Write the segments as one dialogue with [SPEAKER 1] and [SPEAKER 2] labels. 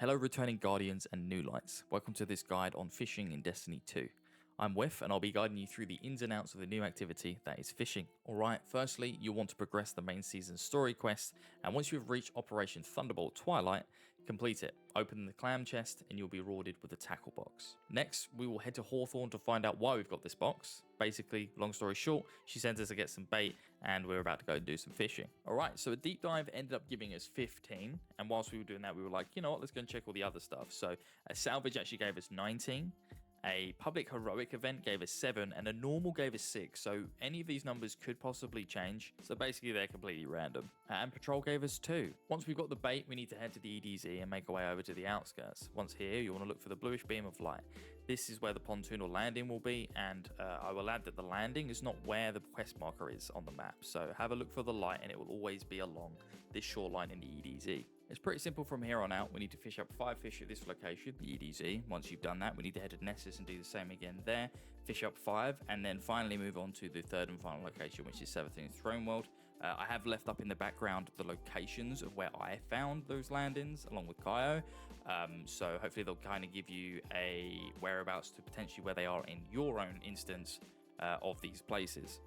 [SPEAKER 1] Hello returning Guardians and New Lights, welcome to this guide on fishing in Destiny 2. I'm Whiff and I'll be guiding you through the ins and outs of the new activity that is fishing. Alright, firstly you'll want to progress the main season story quest, and once you've reached Operation Thunderbolt Twilight, complete it. Open the clam chest and you'll be rewarded with a tackle box. Next, we will head to Hawthorne to find out why we've got this box. Basically, long story short, she sends us to get some bait and we're about to go and do some fishing. Alright, so a deep dive ended up giving us 15, and whilst we were doing that we were like, you know what, let's go and check all the other stuff. So a salvage actually gave us 19. A public heroic event gave us 7 and a normal gave us 6, so any of these numbers could possibly change, so basically they're completely random. And patrol gave us 2. Once we've got the bait, we need to head to the EDZ and make our way over to the outskirts. Once here, you want to look for the bluish beam of light. This is where the pontoon or landing will be, and I will add that the landing is not where the quest marker is on the map, so have a look for the light and it will always be along this shoreline in the EDZ. It's pretty simple from here on out. We need to fish up 5 fish at this location, the EDZ. Once you've done that, we need to head to Nessus and do the same again there. Fish up 5, and then finally move on to the third and final location, which is 17 ThroneWorld. I have left up in the background the locations of where I found those landings, along with Kaio. So hopefully they'll kind of give you a whereabouts to potentially where they are in your own instance of these places.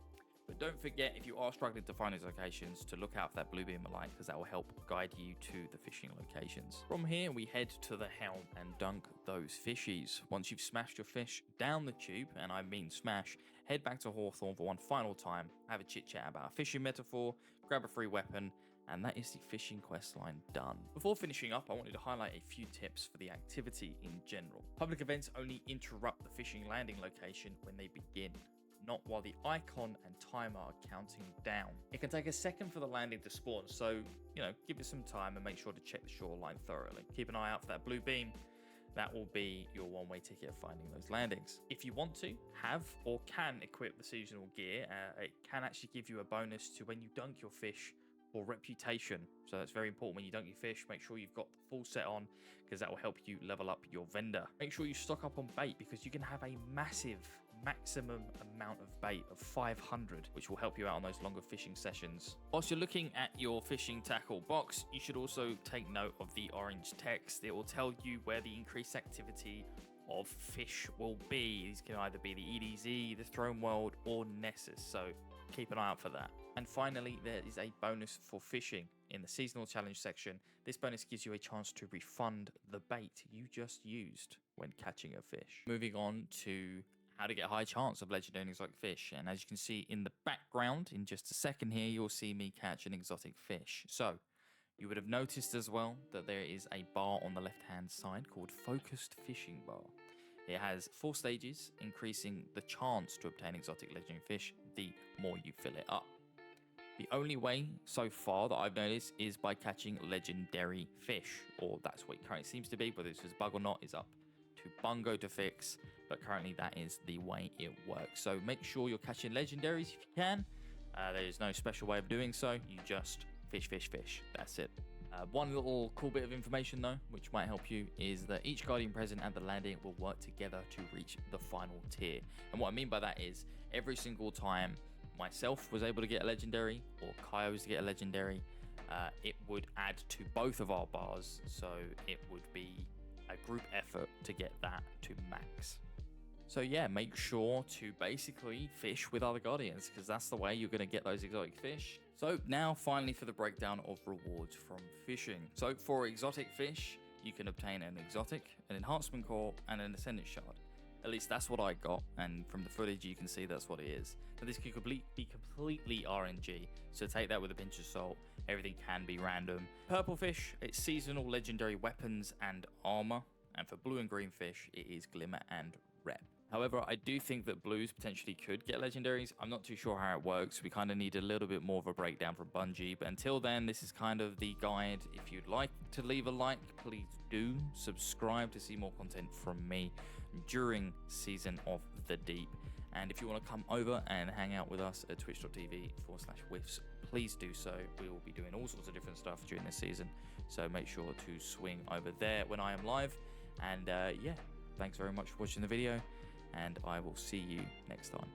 [SPEAKER 1] But don't forget, if you are struggling to find these locations, to look out for that blue beam of light, because that will help guide you to the fishing locations. From here, we head to the helm and dunk those fishies. Once you've smashed your fish down the tube, and I mean smash, head back to Hawthorne for one final time, have a chit chat about a fishing metaphor, grab a free weapon, and that is the fishing quest line done. Before finishing up, I wanted to highlight a few tips for the activity in general. Public events only interrupt the fishing landing location when they begin, not while the icon and timer are counting down. It can take a second for the landing to spawn, so, give it some time and make sure to check the shoreline thoroughly. Keep an eye out for that blue beam. That will be your one-way ticket of finding those landings. If you want to, have or can equip the seasonal gear, it can actually give you a bonus to when you dunk your fish or reputation. So that's very important. When you dunk your fish, make sure you've got the full set on, because that will help you level up your vendor. Make sure you stock up on bait, because you can have a massive maximum amount of bait of 500, which will help you out on those longer fishing sessions. Whilst you're looking at your fishing tackle box, you should also take note of the orange text. It will tell you where the increased activity of fish will be. These can either be the EDZ, the ThroneWorld, or Nessus, so keep an eye out for that. And finally, there is a bonus for fishing in the seasonal challenge section. This bonus gives you a chance to refund the bait you just used when catching a fish. Moving on to how to get a high chance of legendary and exotic fish, and as you can see in the background in just a second here, you'll see me catch an exotic fish. So you would have noticed as well that there is a bar on the left hand side called Focused Fishing Bar. It has 4 stages, increasing the chance to obtain exotic legendary fish the more you fill it up. The only way so far that I've noticed is by catching legendary fish, or that's what it currently seems to be. Whether this is bug or not is up to Bungo to fix, but currently that is the way it works. So make sure you're catching legendaries if you can. There is no special way of doing so. You just fish. That's it. One little cool bit of information though, which might help you, is that each Guardian present at the landing will work together to reach the final tier. And what I mean by that is every single time myself was able to get a legendary, or Kaio was to get a legendary, it would add to both of our bars, so it would be a group effort to get that to max. So yeah, make sure to basically fish with other Guardians, because that's the way you're going to get those exotic fish. So now finally for the breakdown of rewards from fishing. So for exotic fish, you can obtain an exotic, an enhancement core, and an ascendant shard. At least that's what I got, and from the footage you can see that's what it is. But this could be completely RNG, so take that with a pinch of salt. Everything can be random. Purple fish, it's seasonal legendary weapons and armor, and for blue and green fish, it is glimmer and rep. However, I do think that blues potentially could get legendaries. I'm not too sure how it works. We kind of need a little bit more of a breakdown from Bungie. But until then, this is kind of the guide. If you'd like to leave a like, please do. Subscribe to see more content from me during Season of the Deep. And if you want to come over and hang out with us at twitch.tv/whiffs, please do so. We will be doing all sorts of different stuff during this season. So make sure to swing over there when I am live. And yeah, thanks very much for watching the video, and I will see you next time.